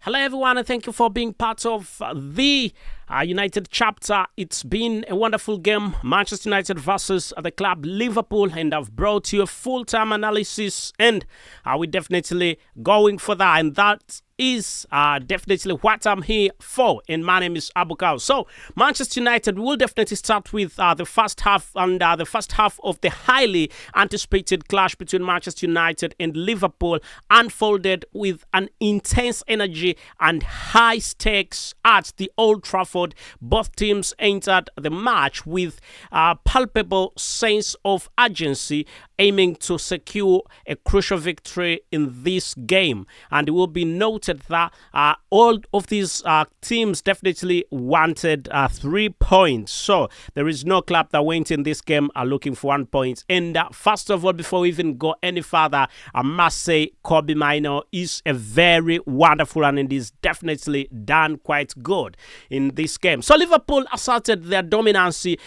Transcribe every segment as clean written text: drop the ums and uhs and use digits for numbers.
Hello, everyone, and thank you for being part of the United chapter. It's been a wonderful game, Manchester United versus the club Liverpool, and I've brought you a full-time analysis, and we're definitely going for that, and that is definitely what I'm here for, and my name is Abukal. So, Manchester United will definitely start with the first half, and the first half of the highly anticipated clash between Manchester United and Liverpool unfolded with an intense energy and high stakes at the Old Trafford. Both teams entered the match with a palpable sense of urgency, aiming to secure a crucial victory in this game. And it will be noted that all of these teams definitely wanted 3 points. So there is no club that went in this game looking for 1 point. And first of all, before we even go any further, I must say Kobbie Mainoo is a very wonderful and it is definitely done quite good in this game. So Liverpool asserted their dominancy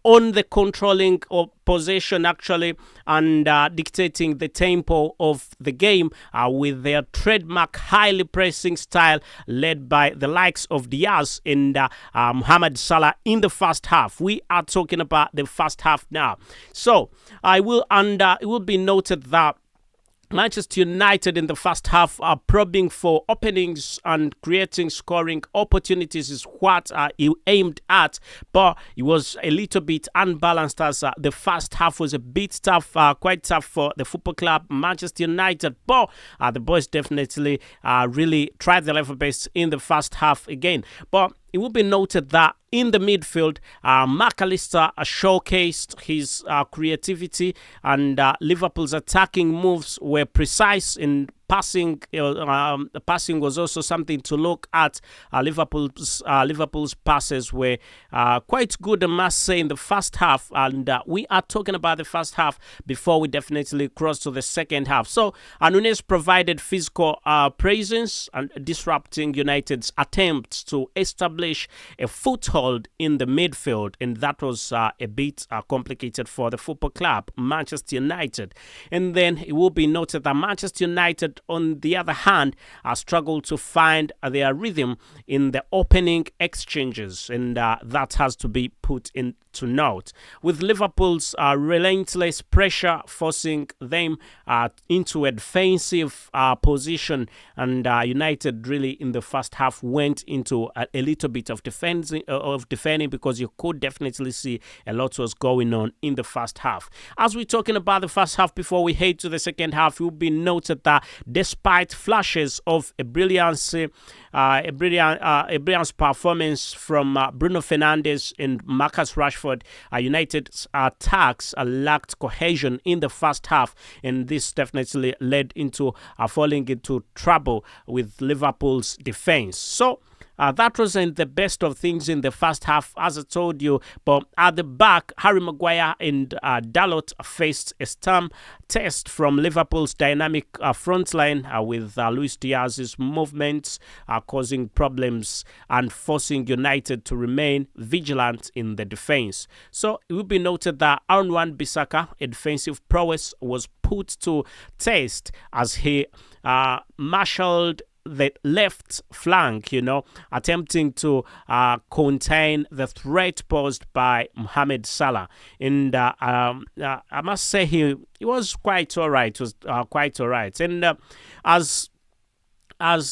on the controlling of possession actually, and dictating the tempo of the game with their trademark highly pressing style led by the likes of Diaz and Mohamed Salah in the first half. We are talking about the first half now. So it will be noted that Manchester United in the first half are probing for openings and creating scoring opportunities is what he aimed at, but it was a little bit unbalanced as the first half was a bit tough, quite tough for the football club Manchester United, but the boys definitely really tried their level best in the first half again. But it will be noted that in the midfield, McAllister showcased his creativity, and Liverpool's attacking moves were precise in passing. The passing was also something to look at. Liverpool's passes were quite good, I must say, in the first half, and we are talking about the first half before we definitely cross to the second half. So Nunez provided physical presence and disrupting United's attempts to establish a foothold in the midfield, and that was a bit complicated for the football club Manchester United. And then it will be noted that Manchester United, on the other hand, struggled to find their rhythm in the opening exchanges, and that has to be put into note, with Liverpool's relentless pressure forcing them into a defensive position, and United really in the first half went into a little bit of defending because you could definitely see a lot was going on in the first half. As we're talking about the first half, before we head to the second half, it will be noted that despite flashes of a brilliant performance from Bruno Fernandes and Marcus Rashford, United's attacks lacked cohesion in the first half, and this definitely led into falling into trouble with Liverpool's defense. So that wasn't the best of things in the first half, as I told you, but at the back, Harry Maguire and Dalot faced a stern test from Liverpool's dynamic front line, with Luis Diaz's movements causing problems and forcing United to remain vigilant in the defense. So it will be noted that Aaron Wan-Bissaka, a defensive prowess, was put to test as he marshaled the left flank, attempting to contain the threat posed by Mohamed Salah. And I must say he was quite all right. And as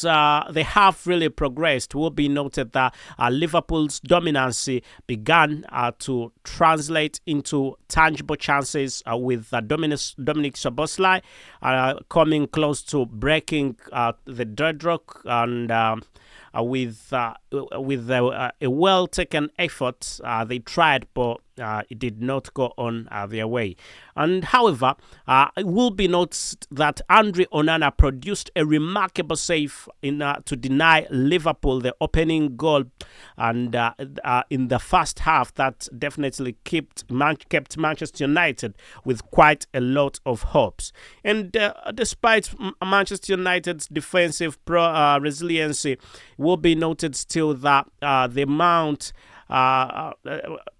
the half really progressed, it will be noted that Liverpool's dominancy began to translate into tangible chances, with Dominic Szoboszlai coming close to breaking the deadlock, and with a well-taken effort, they tried, but it did not go on their way. And however, it will be noticed that Andre Onana produced a remarkable save to deny Liverpool the opening goal, and in the first half, that definitely kept Manchester United with quite a lot of hopes. And despite Manchester United's defensive resiliency, it will be noted still that the amount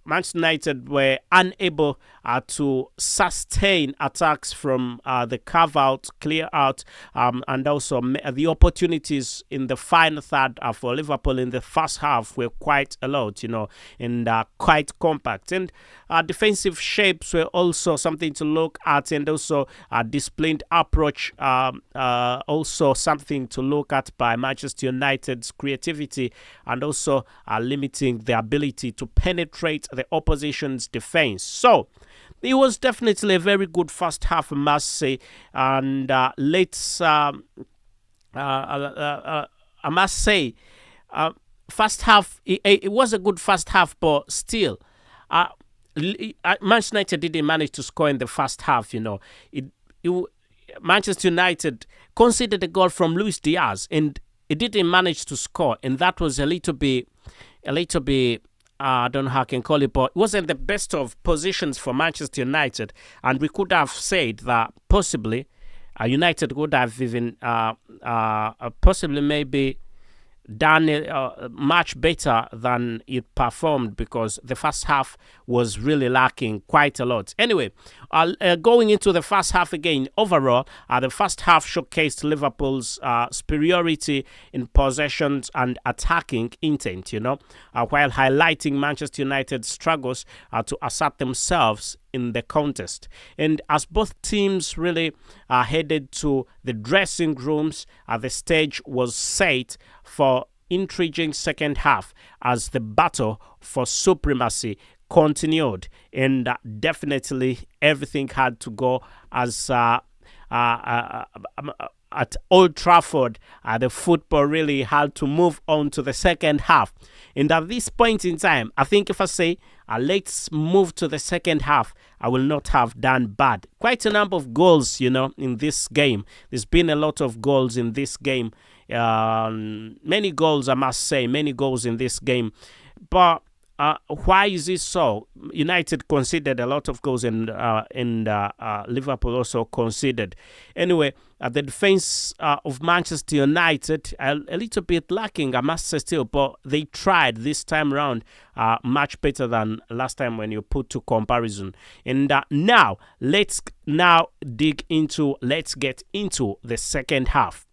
Manchester United were unable to sustain attacks from the carve out, clear out, and also the opportunities in the final third for Liverpool in the first half were quite a lot, and quite compact. And defensive shapes were also something to look at, and also disciplined approach, also something to look at by Manchester United's creativity, and also limiting the ability to penetrate the opposition's defense. So it was definitely a very good first half, I must say, and I must say, first half, it was a good first half, but still, Manchester United didn't manage to score in the first half. Manchester United conceded a goal from Luis Diaz, and it didn't manage to score, and that was a little bit. I don't know how I can call it, but it wasn't the best of positions for Manchester United, and we could have said that possibly United would have even possibly maybe done it much better than it performed, because the first half was really lacking quite a lot. Anyway, going into the first half again, overall, the first half showcased Liverpool's superiority in possessions and attacking intent, while highlighting Manchester United's struggles to assert themselves in the contest. And as both teams really headed to the dressing rooms, the stage was set for intriguing second half as the battle for supremacy continued, and definitely everything had to go as at Old Trafford, the football really had to move on to the second half. And at this point in time, I think if I say, let's move to the second half, I will not have done bad. Quite a number of goals, in this game. There's been a lot of goals in this game. Many goals, I must say, many goals in this game. But why is this so? United conceded a lot of goals, and Liverpool also conceded. Anyway, the defense of Manchester United a little bit lacking, I must say still, but they tried this time around much better than last time when you put to comparison. And now let's get into the second half.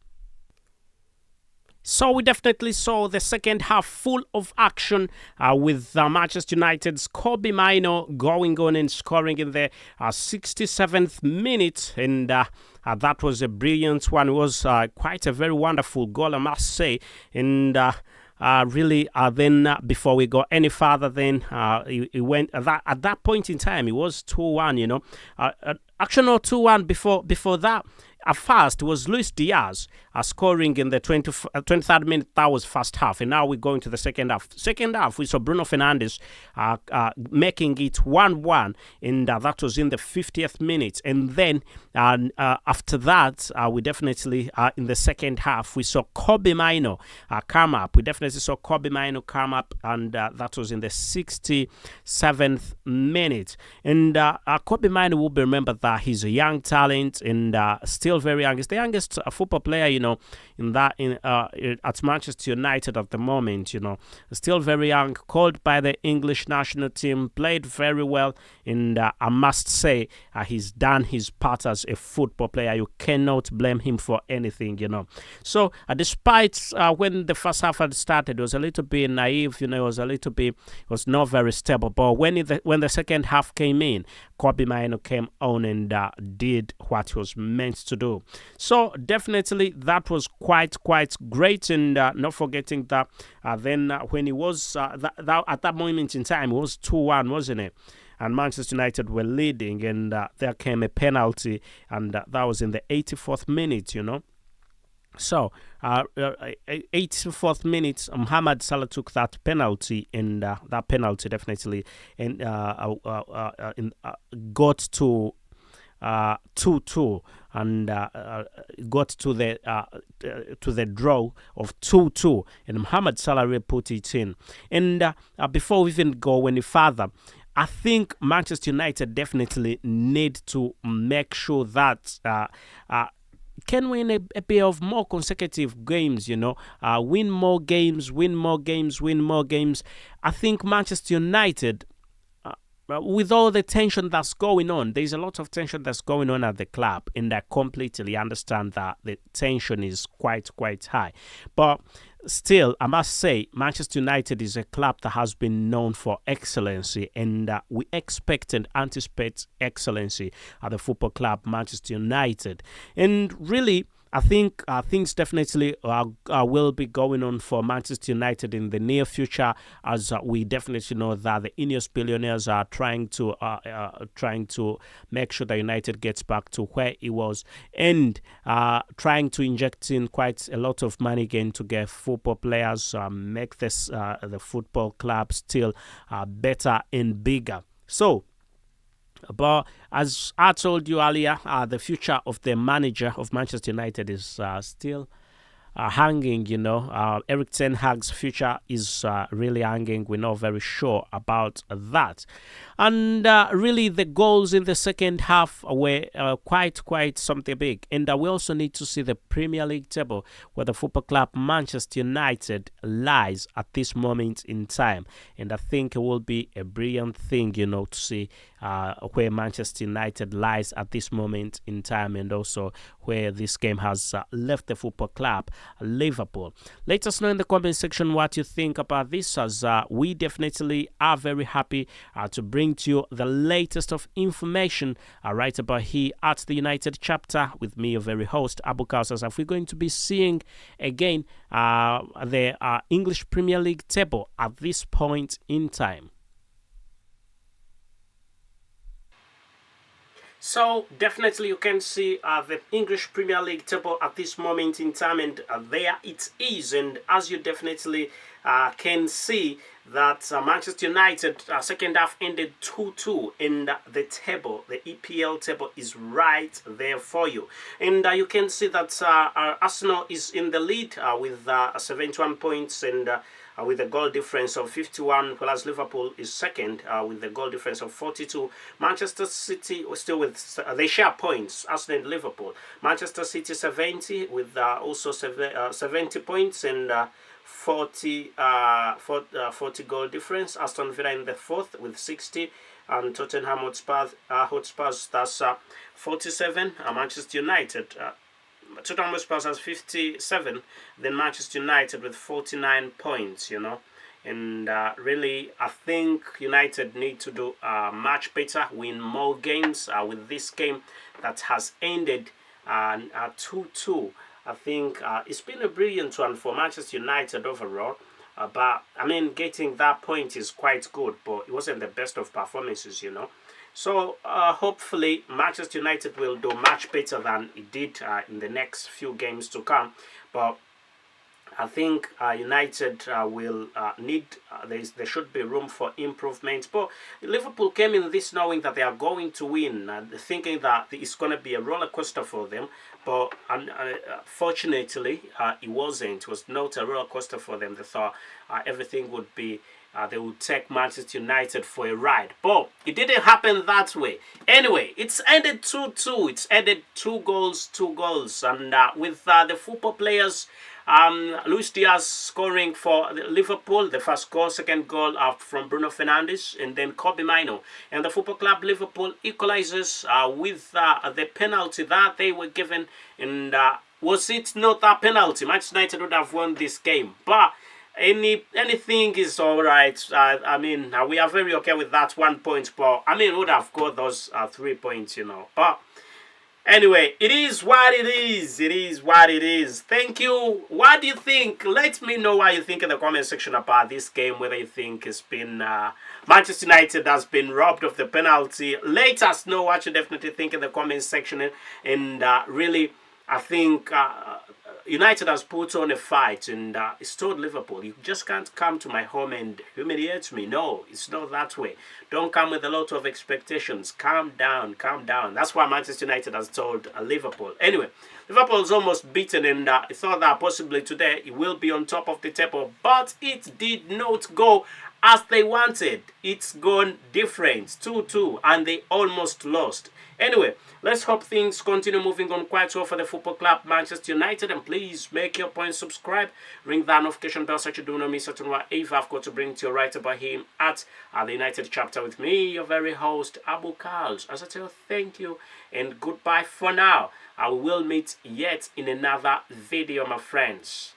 So we definitely saw the second half full of action with Manchester United's Kobbie Mainoo going on and scoring in the 67th minute, and that was a brilliant one. It was quite a very wonderful goal, I must say, and really, then before we go any further, then it went at that point in time. It was 2-1. Actually, no, 2-1 before that. At first, it was Luis Diaz scoring in the 23rd minute. That was first half. And now we're going to the second half. Second half, we saw Bruno Fernandes making it 1-1. And that was in the 50th minute. And then after that, we definitely, in the second half, we saw Kobbie Mainoo come up. We definitely saw Kobbie Mainoo come up. And that was in the 67th minute. And Kobbie Mainoo will be remembered that he's a young talent and still very young. He's the youngest football player, at Manchester United at the moment. Still very young. Called by the English national team, played very well, and I must say he's done his part as a football player. You cannot blame him for anything. So despite when the first half had started, it was a little bit naive. It was not very stable. But when the second half came in, Kobbie Mainoo came on and did what he was meant to do. So definitely that was quite great, and not forgetting that then when he was at that moment in time, it was 2-1, wasn't it? And Manchester United were leading, and there came a penalty, and that was in the 84th minute. So, 84th minute, Mohamed Salah took that penalty, and that penalty definitely got to 2-2, and got to the draw of 2-2, and Mohamed Salah really put it in. And before we even go any further, I think Manchester United definitely need to make sure that can win a bit of more consecutive games, win more games. I think Manchester United with all the tension that's going on, there's a lot of tension that's going on at the club, and I completely understand that the tension is quite high. But still, I must say, Manchester United is a club that has been known for excellency, and we expect and anticipate excellency at the football club Manchester United. And really, I think things definitely will be going on for Manchester United in the near future, as we definitely know that the Ineos billionaires are trying to make sure that United gets back to where it was, and trying to inject in quite a lot of money again to get football players, make this the football club still better and bigger. So, but as I told you earlier, the future of the manager of Manchester United is still hanging, Eric Ten Hag's future is really hanging. We're not very sure about that. And really, the goals in the second half were quite something big. And we also need to see the Premier League table, where the football club Manchester United lies at this moment in time. And I think it will be a brilliant thing, to see where Manchester United lies at this moment in time, and also where this game has left the football club Liverpool. Let us know in the comment section what you think about this, as we definitely are very happy to bring to you the latest of information right about here at the United chapter with me, your very host, Abu KALS-The. If we're going to be seeing again the English Premier League table at this point in time. So definitely you can see the English Premier League table at this moment in time, and there it is. And as you definitely can see that Manchester United second half ended 2-2 in the table. The EPL table is right there for you. And you can see that Arsenal is in the lead with 71 points and with a goal difference of 51, whereas Liverpool is second with a goal difference of 42. Manchester City still with, they share points, Arsenal and Liverpool. Manchester City 70 with also 70 points and 40 goal difference. Aston Villa in the fourth with 60, and Tottenham Hotspurs that's 47. Manchester United. Tottenham Hotspur has 57, then Manchester United with 49 points, And really, I think United need to do much better, win more games with this game that has ended 2-2. I think it's been a brilliant one for Manchester United overall. But, getting that point is quite good, but it wasn't the best of performances, So hopefully Manchester United will do much better than it did in the next few games to come. But I think United will need, there should be room for improvement. But Liverpool came in this knowing that they are going to win, thinking that it's going to be a roller coaster for them. But fortunately, it wasn't. It was not a roller coaster for them. They thought everything would be, they would take Manchester United for a ride. But it didn't happen that way. Anyway, it's ended 2-2. It's ended 2 goals. And with the football players, Luis Diaz scoring for Liverpool, the first goal, second goal from Bruno Fernandes, and then Kobbie Mainoo. And the football club Liverpool equalizes with the penalty that they were given. And was it not a penalty? Manchester United would have won this game. But anything is all right. We are very okay with that 1 point. But would have got those 3 points, But anyway, it is what it is. It is what it is. Thank you. What do you think? Let me know what you think in the comment section about this game. Whether you think it's been Manchester United has been robbed of the penalty. Let us know what you definitely think in the comment section. And really, I think United has put on a fight, and it's told Liverpool, you just can't come to my home and humiliate me. No, it's not that way. Don't come with a lot of expectations. Calm down. That's why Manchester United has told Liverpool. Anyway, Liverpool's almost beaten, and I thought that possibly today it will be on top of the table, but it did not go as they wanted. It's gone different, 2-2, and they almost lost. Anyway, let's hope things continue moving on quite well for the football club Manchester United. And please make your point, subscribe, ring that notification bell so you do not miss out on whatever I've got to bring to you right about him at the United chapter with me, your very host, Abu KALS. As I tell you, thank you and goodbye for now. I will meet yet in another video, my friends.